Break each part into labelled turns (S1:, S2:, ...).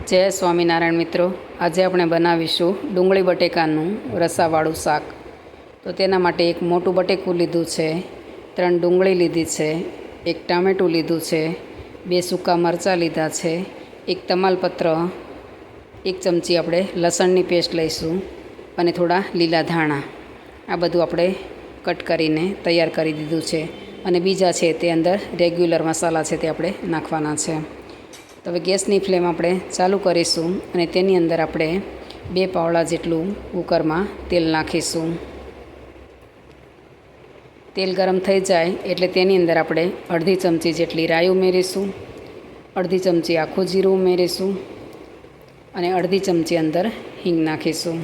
S1: જય સ્વામિનારાયણ મિત્રો, આજે આપણે બનાવીશું ડુંગળી બટેકાનું રસાવાળું શાક. તો તેના માટે એક મોટું બટેકું લીધું છે, 3 ડુંગળી લીધી છે, 1 ટામેટું લીધું છે, 2 સૂકા મરચાં લીધા છે, 1 તમાલપત્ર, 1 ચમચી આપણે લસણની પેસ્ટ લઈશું અને થોડા લીલા ધાણા. આ બધું આપણે કટ કરીને તૈયાર કરી દીધું છે અને બીજા છે તે અંદર રેગ્યુલર મસાલા છે તે આપણે નાખવાના છે. તો હવે ગેસની ફ્લેમ આપણે ચાલુ કરીશું અને તેની અંદર આપણે 2 પાવડા જેટલું કુકરમાં તેલ નાખીશું. તેલ ગરમ થઈ જાય એટલે તેની અંદર આપણે અડધી ચમચી જેટલી રાઈ ઉમેરીશું, અડધી ચમચી આખું જીરું ઉમેરીશું અને અડધી ચમચી અંદર હિંગ નાખીશું.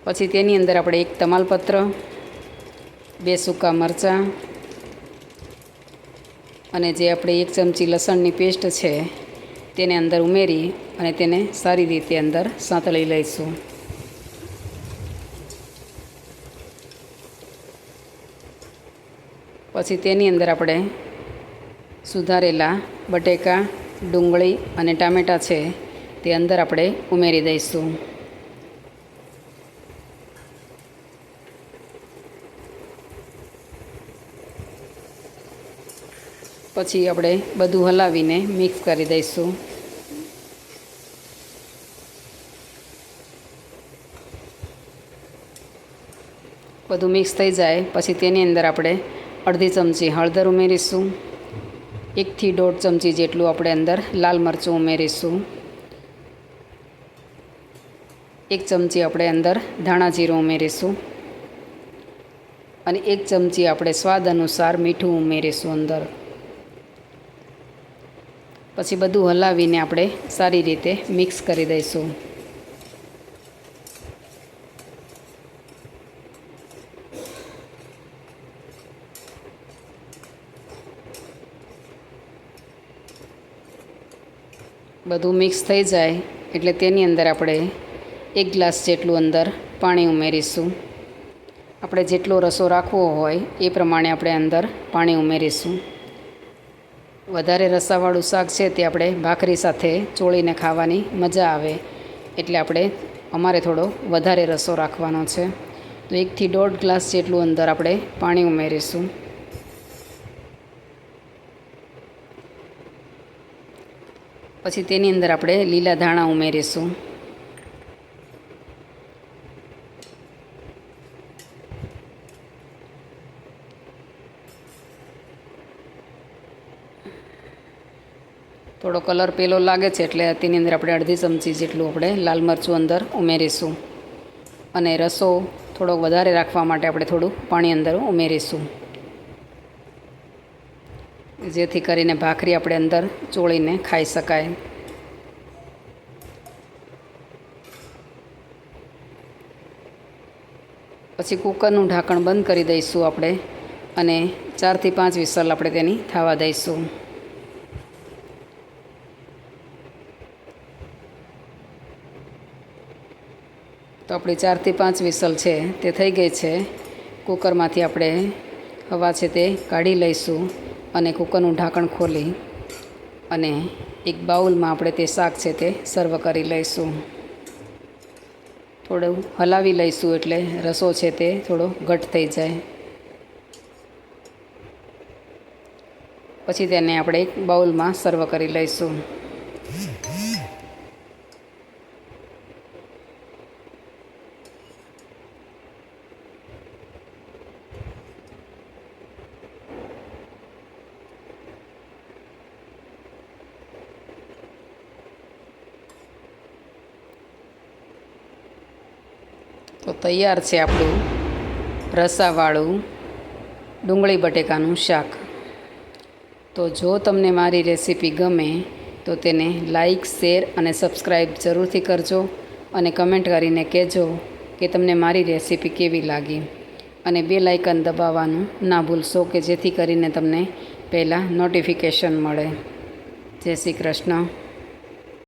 S1: પછી તેની અંદર આપણે 1 તમાલપત્ર, 2 સૂકા મરચાં અને જે આપણે 1 ચમચી લસણની પેસ્ટ છે તેને અંદર ઉમેરી અને તેને સારી રીતે અંદર સાંતળી લઈશું. પછી તેની અંદર આપણે સુધારેલા બટેકા, ડુંગળી અને ટામેટાં છે તે અંદર આપણે ઉમેરી દઈશું. પછી આપણે બધું હલાવીને મિક્સ કરી દઈશું. બધું મિક્સ થઈ જાય પછી તેની અંદર આપણે અડધી ચમચી હળદર ઉમેરીશું, 1 થી 1.5 ચમચી જેટલું આપણે અંદર લાલ મરચું ઉમેરીશું, 1 ચમચી આપણે અંદર ધાણા જીરું ઉમેરીશું અને 1 ચમચી આપણે સ્વાદ અનુસાર મીઠું ઉમેરીશું અંદર. પછી બધું હલાવીને આપણે સારી રીતે મિક્સ કરી દઈશું. બધું મિક્સ થઈ જાય એટલે તેની અંદર આપણે 1 ગ્લાસ જેટલું અંદર પાણી ઉમેરીશું. આપણે જેટલો રસો રાખવો હોય એ પ્રમાણે આપણે અંદર પાણી ઉમેરીશું. વધારે રસાવાળું શાક છે તે આપણે ભાખરી સાથે ચોળીને ખાવાની મજા આવે એટલે અમારે થોડો વધારે રસો રાખવાનો છે. તો 1 થી 1.5 ગ્લાસ જેટલું અંદર આપણે પાણી ઉમેરીશું. પછી તેની અંદર આપણે લીલા ધાણા ઉમેરીશું. થોડો કલર પેલો લાગે છે એટલે તેની અંદર આપણે અડધી ચમચી જેટલું આપણે લાલ મરચું અંદર ઉમેરીશું અને રસો થોડો વધારે રાખવા માટે આપણે થોડું પાણી અંદર ઉમેરીશું, જેથી કરીને ભાખરી આપણે અંદર ચોળીને ખાઈ શકાય. પછી કુકરનું ઢાંકણ બંધ કરી દઈશું આપણે અને 4 થી 5 વિસલ આપણે તેની થવા દઈશું. તો આપણી 4 થી 5 વિસલ છે તે થઈ ગઈ છે. કુકરમાંથી આપણે હવા છે તે કાઢી લઈશું અને કુકરનું ઢાંકણ ખોલી અને એક બાઉલમાં આપણે તે શાક છે તે સર્વ કરી લઈશું. થોડું હલાવી લઈશું એટલે રસો છે તે થોડો ઘટ થઈ જાય. પછી તેને આપણે એક બાઉલમાં સર્વ કરી લઈશું. તો તૈયાર છે આપણું રસાવાળું ડુંગળી બટેકાનું શાક. તો જો તમને મારી રેસીપી ગમે તો તેને લાઈક, શેર અને સબસ્ક્રાઈબ જરૂરથી કરજો અને કમેન્ટ કરીને કહેજો કે તમને મારી રેસીપી કેવી લાગી અને બેલ આઇકન દબાવવાનું ના ભૂલશો કે જેથી કરીને તમને પહેલાં નોટિફિકેશન મળે. જય શ્રી કૃષ્ણ.